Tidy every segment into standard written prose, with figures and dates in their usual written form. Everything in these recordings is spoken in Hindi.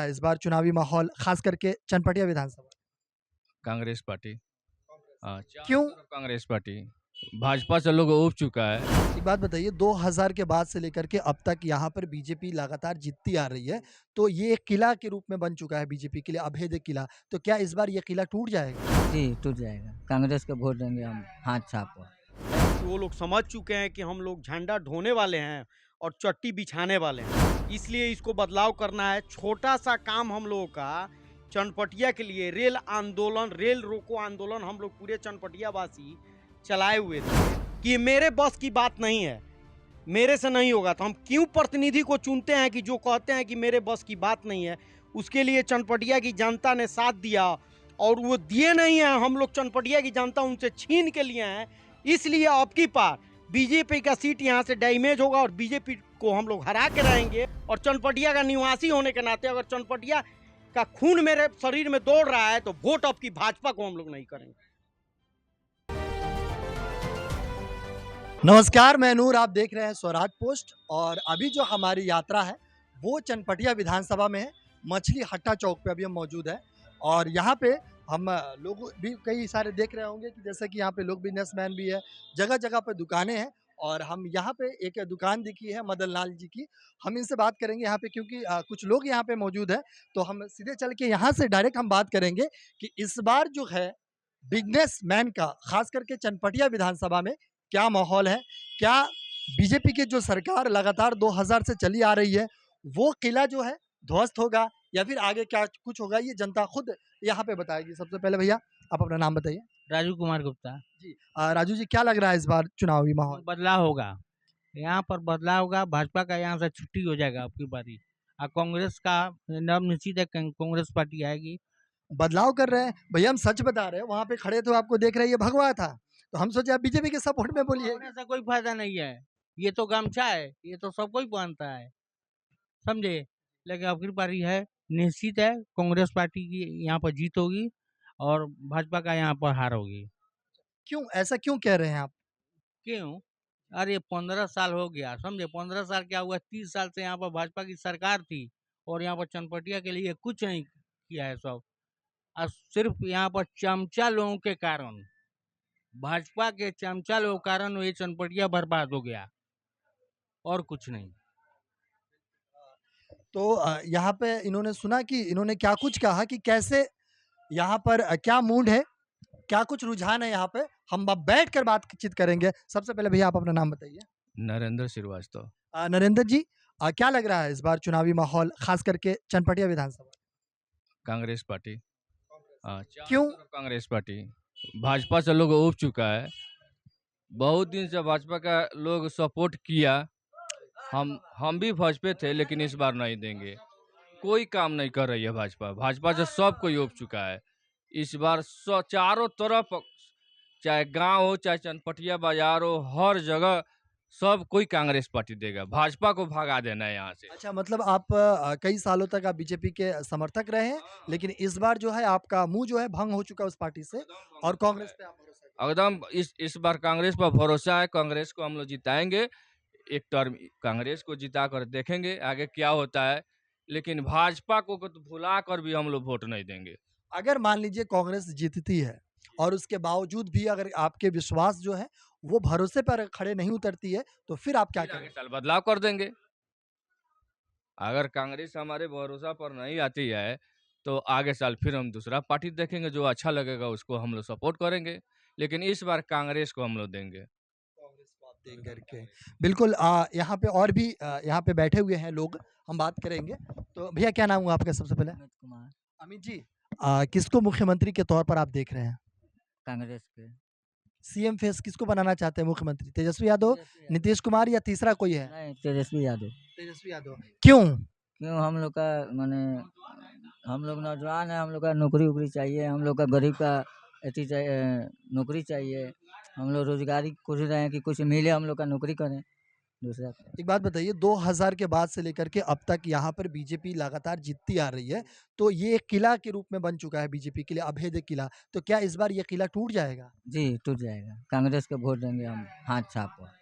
रहा है इस बार चुनावी माहौल खास करके चनपटिया विधानसभा? कांग्रेस पार्टी। हाँ, चारों क्यों? तरफ कांग्रेस पार्टी। भाजपा से लोग ऊब चुका है। एक बात बताइए, 2000 के बाद से लेकर के अब तक यहाँ पर बीजेपी लगातार जीतती आ रही है, तो ये एक किला के रूप में बन चुका है बीजेपी के लिए, अभेद्य किला। तो क्या इस बार ये किला टूट जाएगा? जी, टूट जाएगा। कांग्रेस को वोट देंगे हम हाथ छाप कर। वो लोग समझ चुके हैं कि हम लोग झंडा ढोने वाले हैं और चट्टी बिछाने वाले हैं, इसलिए इसको बदलाव करना है। छोटा सा काम हम लोगों का चनपटिया के लिए रेल आंदोलन, रेल रोको आंदोलन हम लोग पूरे चनपटिया वासी चलाए हुए थे कि मेरे बस की बात नहीं है, मेरे से नहीं होगा। तो हम क्यों प्रतिनिधि को चुनते हैं कि जो कहते हैं कि मेरे बस की बात नहीं है। उसके लिए चनपटिया की जनता ने साथ दिया और वो दिए नहीं है, हम लोग चनपटिया की जनता उनसे छीन के लिए हैं। इसलिए अब की बार बीजेपी का सीट यहाँ से डैमेज होगा और बीजेपी को हम लोग हरा के रहेंगे। और चनपटिया का निवासी होने के नाते अगर चनपटिया का खून मेरे शरीर में दौड़ रहा है तो वोट अब की भाजपा को हम लोग नहीं करेंगे। नमस्कार, मैं नूर, आप देख रहे हैं स्वराज पोस्ट। और अभी जो हमारी यात्रा है वो चनपटिया विधानसभा में है। मछली हट्टा चौक पे अभी हम मौजूद हैं और यहाँ पे हम लोग भी कई सारे देख रहे होंगे कि जैसे कि यहाँ पे लोग बिजनेसमैन भी है, जगह जगह पे दुकानें हैं। और हम यहाँ पे एक दुकान दिखी है मदन लाल जी की, हम इनसे बात करेंगे यहाँ पे क्योंकि कुछ लोग यहाँ पे मौजूद है। तो हम सीधे चल के यहाँ से डायरेक्ट हम बात करेंगे कि इस बार जो है बिजनेसमैन का खास करके चनपटिया विधानसभा में क्या माहौल है। क्या बीजेपी की जो सरकार लगातार 2000 से चली आ रही है वो किला जो है ध्वस्त होगा या फिर आगे क्या कुछ होगा, ये जनता खुद यहाँ पे बताएगी। सबसे पहले भैया आप अपना नाम बताइए। राजू कुमार गुप्ता। जी राजू जी, क्या लग रहा है इस बार चुनावी माहौल? बदलाव होगा, यहाँ पर बदलाव होगा। भाजपा का यहाँ से छुट्टी हो जाएगा आपकी बारी। और कांग्रेस का नव निश्चित है, कांग्रेस पार्टी आएगी। बदलाव कर रहे हैं भैया, हम सच बता रहे हैं। वहाँ पे खड़े थे, आपको देख रहे हैं, ये भगवा था, तो हम सोचे आप बीजेपी के सपोर्ट में बोलिए। होने से कोई फायदा नहीं है, ये तो गमछा है, ये तो सबको ही पहनता है, समझे। लेकिन आपकी पार्टी है, निश्चित है कांग्रेस पार्टी की यहाँ पर जीत होगी और भाजपा का यहाँ पर हार होगी। क्यों ऐसा क्यों कह रहे हैं आप? क्यों? अरे 15 साल हो गया, समझे। 15 साल क्या हुआ, 30 साल से यहाँ पर भाजपा की सरकार थी और यहाँ पर चनपटिया के लिए कुछ नहीं किया है सब। और सिर्फ यहाँ पर चमचा लोगों के कारण, भाजपा के चमचा लोगों के कारण ये चनपटिया बर्बाद हो गया और कुछ नहीं। तो यहाँ पे इन्होंने सुना कि इन्होंने क्या कुछ कहा कि कैसे यहाँ पर क्या मूड है, क्या कुछ रुझान है यहाँ पे, हम अब बैठ कर बातचीत करेंगे। सबसे पहले भैया आप अपना नाम बताइए। नरेंद्र श्रीवास्तव। नरेंद्र जी, क्या लग रहा है इस बार चुनावी माहौल खास करके चनपटिया विधानसभा? कांग्रेस पार्टी। हाँ, चारों क्यों? तरफ कांग्रेस पार्टी। भाजपा से लोग ऊब चुका है। बहुत दिन से भाजपा का लोग सपोर्ट किया। हम भी भाजपा थे, लेकिन इस बार नहीं देंगे। कोई काम नहीं कर रही है भाजपा। भाजपा से सब कोई ऊब चुका है। इस बार चारों तरफ, चाहे गांव हो चाहे चनपटिया बाजार हो, हर जगह सब कोई कांग्रेस पार्टी देगा। भाजपा को भगा देना है यहाँ से। अच्छा, मतलब आप कई सालों तक आप बीजेपी के समर्थक रहे हैं, लेकिन इस बार जो है आपका मुंह जो है भंग हो चुका है उस पार्टी से और कांग्रेस पे आप भरोसा करते हैं। एकदम इस बार कांग्रेस पर भरोसा है। कांग्रेस को हम लोग जिताएंगे। एक टर्म कांग्रेस को जिता कर देखेंगे आगे क्या होता है, लेकिन भाजपा को तो भुला कर भी हम लोग वोट नहीं देंगे। अगर मान लीजिए कांग्रेस जीतती है और उसके बावजूद भी अगर आपके विश्वास जो है वो भरोसे पर खड़े नहीं उतरती है, तो फिर आप क्या फिर आगे करेंगे? साल बदलाव कर देंगे। अगर कांग्रेस हमारे भरोसा पर नहीं आती है तो आगे साल फिर हम दूसरा पार्टी देखेंगे, जो अच्छा लगेगा उसको हम लोग सपोर्ट करेंगे। लेकिन इस बार कांग्रेस को हम लोग देंगे। कांग्रेस को आप देंगे करके। बिल्कुल। यहाँ पे और भी यहाँ पे बैठे हुए हैं लोग, हम बात करेंगे। तो भैया क्या नाम हुआ आपका सबसे पहले? अमित कुमार। अमित जी, किसको मुख्यमंत्री के तौर पर आप देख रहे हैं? कांग्रेस के। सीएम फेस किसको बनाना चाहते हैं मुख्यमंत्री? तेजस्वी यादव, नीतीश कुमार या तीसरा कोई है? नहीं, तेजस्वी यादव। तेजस्वी यादव। क्यों? क्यों? हम लोग का माने, हम लोग नौजवान है, हम लोग का नौकरी वोकरी चाहिए, हम लोग का गरीब का अथी चाहिए, नौकरी चाहिए। हम लोग रोजगारी खोज रहे हैं कि कुछ मिले, हम लोग का नौकरी करें दूसरा। एक बात बताइए, 2000 के बाद से लेकर के अब तक यहाँ पर बीजेपी लगातार जीतती आ रही है, तो ये एक किला के रूप में बन चुका है बीजेपी के लिए, अभेद्य किला। तो क्या इस बार ये किला टूट जाएगा? जी, टूट जाएगा। कांग्रेस को वोट देंगे हम हाथ छाप कर।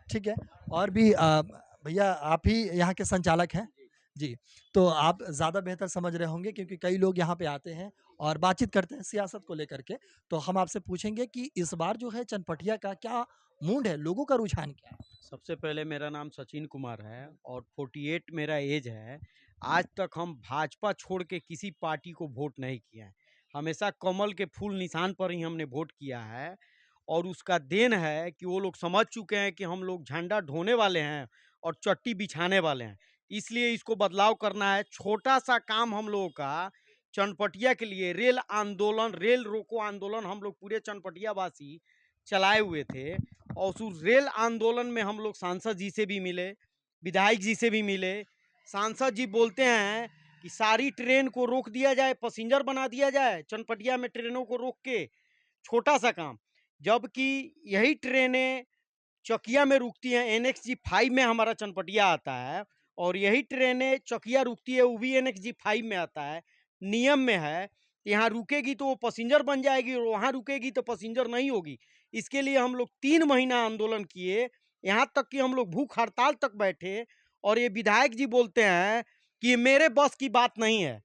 ठीक है। और भी भैया आप ही यहाँ के संचालक हैं। जी, तो आप ज़्यादा बेहतर समझ रहे होंगे क्योंकि कई लोग यहाँ पे आते हैं और बातचीत करते हैं सियासत को लेकर के। तो हम आपसे पूछेंगे कि इस बार जो है चनपटिया का क्या मूड है? लोगों का रुझान क्या है? सबसे पहले मेरा नाम सचिन कुमार है और 48 मेरा एज है। आज तक हम भाजपा छोड़ के किसी पार्टी को वोट नहीं किए हैं। हमेशा कमल के फूल निशान पर ही हमने वोट किया है और उसका देन है कि वो लोग समझ चुके हैं कि हम लोग झंडा ढोने वाले हैं और चट्टी बिछाने वाले हैं। इसलिए इसको बदलाव करना है। छोटा-सा काम हम लोगों का चनपटिया के लिए रेल आंदोलन, रेल रोको आंदोलन हम लोग पूरे चनपटिया वासी चलाए हुए थे और उस रेल आंदोलन में हम लोग सांसद जी से भी मिले, विधायक जी से भी मिले। सांसद जी बोलते हैं कि सारी ट्रेन को रोक दिया जाए, पैसेंजर बना दिया जाए, चनपटिया में ट्रेनों को रोक के, छोटा सा काम। जबकि यही ट्रेनें चकिया में रुकती हैं, एनएक्सजी 5 में हमारा चनपटिया आता है और यही ट्रेनें चकिया रुकती है, वो भी एनएक्सजी 5 में आता है, नियम में है। यहाँ रुकेगी तो वो पैसेंजर बन जाएगी और वहाँ रुकेगी तो पैसेंजर नहीं होगी। इसके लिए हम लोग 3 महीना आंदोलन किए, यहाँ तक कि हम लोग भूख हड़ताल तक बैठे और ये विधायक जी बोलते हैं कि ये मेरे बस की बात नहीं है,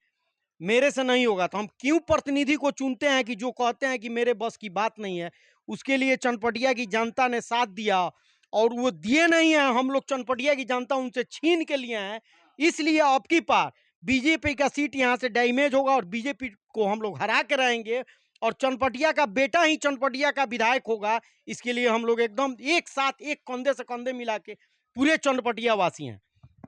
मेरे से नहीं होगा। तो हम क्यों प्रतिनिधि को चुनते हैं कि जो कहते हैं कि मेरे बस की बात नहीं है। उसके लिए चनपटिया की जनता ने साथ दिया और वो दिए नहीं हैं, हम लोग चनपटिया की जनता उनसे छीन के लिए हैं। इसलिए अब की बार बीजेपी का सीट यहाँ से डैमेज होगा और बीजेपी को हम लोग हरा के रहेंगे और चनपटिया का बेटा ही चनपटिया का विधायक होगा। इसके लिए हम लोग एकदम एक साथ, एक कंधे से कंधे मिला के पूरे चनपटिया वासी हैं।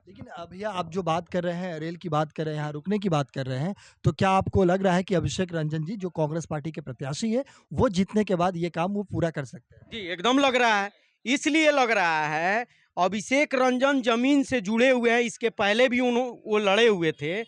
लेकिन भैया आप जो बात कर रहे हैं, रेल की बात कर रहे हैं, यहाँ रुकने की बात कर रहे हैं, तो क्या आपको लग रहा है कि अभिषेक रंजन जी जो कांग्रेस पार्टी के प्रत्याशी है, वो जीतने के बाद ये काम वो पूरा कर सकते हैं? जी, एकदम लग रहा है। इसलिए लग रहा है, अभिषेक रंजन ज़मीन से जुड़े हुए हैं, इसके पहले भी वो लड़े हुए थे,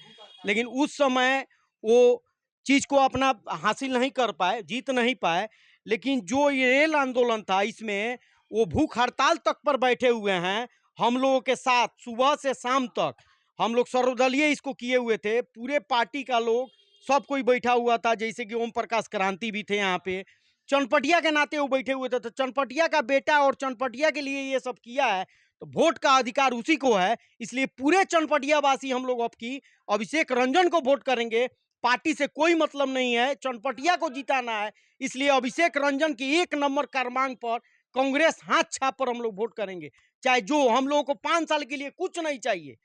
लेकिन उस समय वो चीज़ को अपना हासिल नहीं कर पाए, जीत नहीं पाए। लेकिन जो ये रेल आंदोलन था, इसमें वो भूख हड़ताल तक पर बैठे हुए हैं, हम लोगों के साथ सुबह से शाम तक। हम लोग सर्वदलीय इसको किए हुए थे, पूरे पार्टी का लोग सब कोई बैठा हुआ था, जैसे कि ओम प्रकाश क्रांति भी थे यहाँ पे। चनपटिया के नाते वो बैठे हुए थे, तो चनपटिया का बेटा और चनपटिया के लिए ये सब किया है, तो वोट का अधिकार उसी को है। इसलिए पूरे चनपटिया वासी हम लोग अब की अभिषेक रंजन को वोट करेंगे। पार्टी से कोई मतलब नहीं है, चनपटिया को जिताना है। इसलिए अभिषेक रंजन की 1 नंबर क्रमांक पर कांग्रेस हाथ छाप पर हम लोग वोट करेंगे। चाहे जो हम लोगों को 5 साल के लिए कुछ नहीं चाहिए,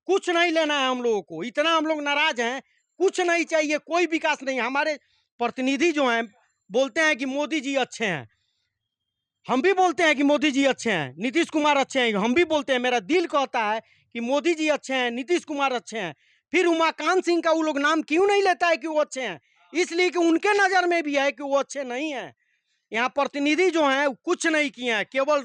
कुछ नहीं लेना है हम लोगों को। इतना हम लोग नाराज हैं, कुछ नहीं चाहिए, कोई विकास नहीं। हमारे प्रतिनिधि जो हैं बोलते हैं कि मोदी जी अच्छे हैं, हम भी बोलते हैं कि मोदी जी अच्छे हैं, नीतीश कुमार अच्छे हैं, हम भी बोलते हैं। मेरा दिल कहता है कि मोदी जी अच्छे हैं, नीतीश कुमार अच्छे हैं। फिर उमाकांत सिंह का वो लोग नाम क्यों नहीं लेता है कि वो अच्छे हैं? इसलिए कि उनके नज़र में भी है कि वो अच्छे नहीं हैं। यहाँ प्रतिनिधि जो हैं कुछ नहीं किए हैं, केवल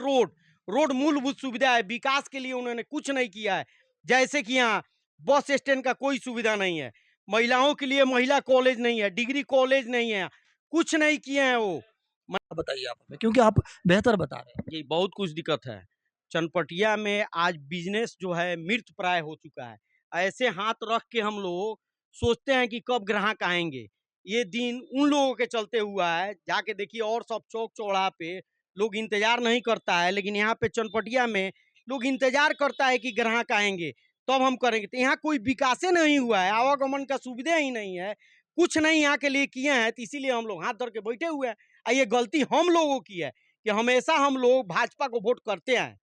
रोड मूलभूत सुविधा है, विकास के लिए उन्होंने कुछ नहीं किया है। जैसे कि यहाँ बस स्टैंड का कोई सुविधा नहीं है, महिलाओं के लिए महिला कॉलेज नहीं है, डिग्री कॉलेज नहीं है, कुछ नहीं किए हैं वो। बताइए आप हमें, क्योंकि आप बेहतर बता रहे हैं। जी, बहुत कुछ दिक्कत है। चनपटिया में आज बिजनेस जो है मृत प्राय हो चुका है। ऐसे हाथ रख के हम लोग सोचते हैं कि कब ग्राहक आएँगे। ये दिन उन लोगों के चलते हुआ है, जाके देखिए और सब चौक-चौराहा पे लोग इंतज़ार नहीं करता है, लेकिन यहाँ पे चनपटिया में लोग इंतज़ार करता है कि ग्राहक आएँगे, तब हम करेंगे। तो यहाँ कोई विकासे नहीं हुआ है, आवागमन का सुविधा ही नहीं है, कुछ नहीं यहाँ के लिए किए हैं, तो इसीलिए हम लोग हाथ धर के बैठे हुए हैं। ये गलती हम लोगों की है कि हमेशा हम लोग भाजपा को वोट करते हैं,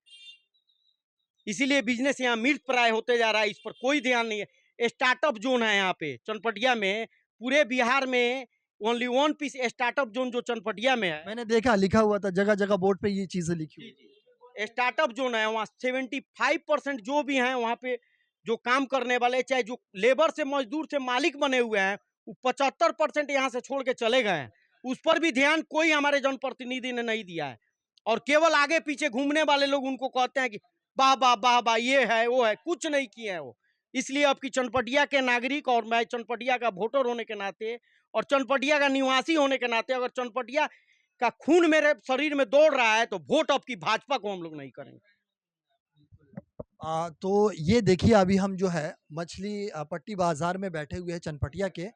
इसीलिए बिजनेस यहाँ मृत प्राय होते जा रहा है। इस पर कोई ध्यान नहीं है। स्टार्टअप जोन है यहाँ पे चनपटिया में, पूरे बिहार में ओनली 1 पीस स्टार्टअप जोन जो चनपटिया में है। मैंने देखा लिखा हुआ था जगह-जगह बोर्ड पे ये चीज़ें लिखी हुई। स्टार्टअप जोन है, वहाँ 75% जो भी हैं वहाँ पे जो काम करने वाले, चाहे जो लेबर से मजदूर से मालिक बने हुए हैं, वो 75% यहाँ से छोड़ के चले गए हैं। उस पर भी ध्यान कोई हमारे जनप्रतिनिधि ने नहीं दिया है और केवल आगे पीछे घूमने वाले लोग उनको कहते हैं कि वाह वाह वाह वाह, ये है वो है, कुछ नहीं किए हैं वो। इसलिए अब की चनपटिया के नागरिक और मैं चनपटिया का वोटर होने के नाते और चनपटिया का निवासी होने के नाते, अगर चनपटिया का खून मेरे शरीर में दौड़ रहा है, तो वोट अब की भाजपा को हम लोग नहीं करेंगे। तो ये देखिए अभी हम जो है मछली पट्टी बाज़ार में बैठे हुए हैं चनपटिया के।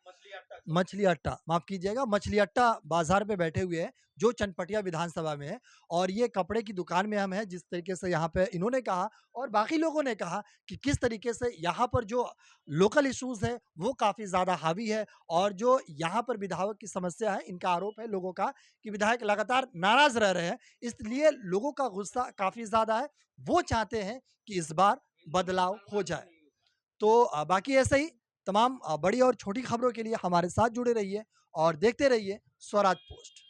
मछली अट्टा, माफ़ कीजिएगा, मछली अट्टा बाज़ार पे बैठे हुए हैं, जो चनपटिया विधानसभा में है और ये कपड़े की दुकान में हम हैं, जिस तरीके से यहाँ पे इन्होंने कहा और बाकी लोगों ने कहा कि किस तरीके से यहाँ पर जो लोकल इश्यूज़ है, वो काफ़ी ज़्यादा हावी है और जो यहाँ पर विधायक की समस्या है, इनका आरोप है लोगों का कि विधायक लगातार नाराज़ रह रहे हैं, इसलिए लोगों का गुस्सा काफ़ी ज़्यादा है। वो चाहते हैं कि इस बार बदलाव हो जाए। तो बाकी ऐसे ही तमाम बड़ी और छोटी खबरों के लिए हमारे साथ जुड़े रहिए और देखते रहिए स्वराज पोस्ट।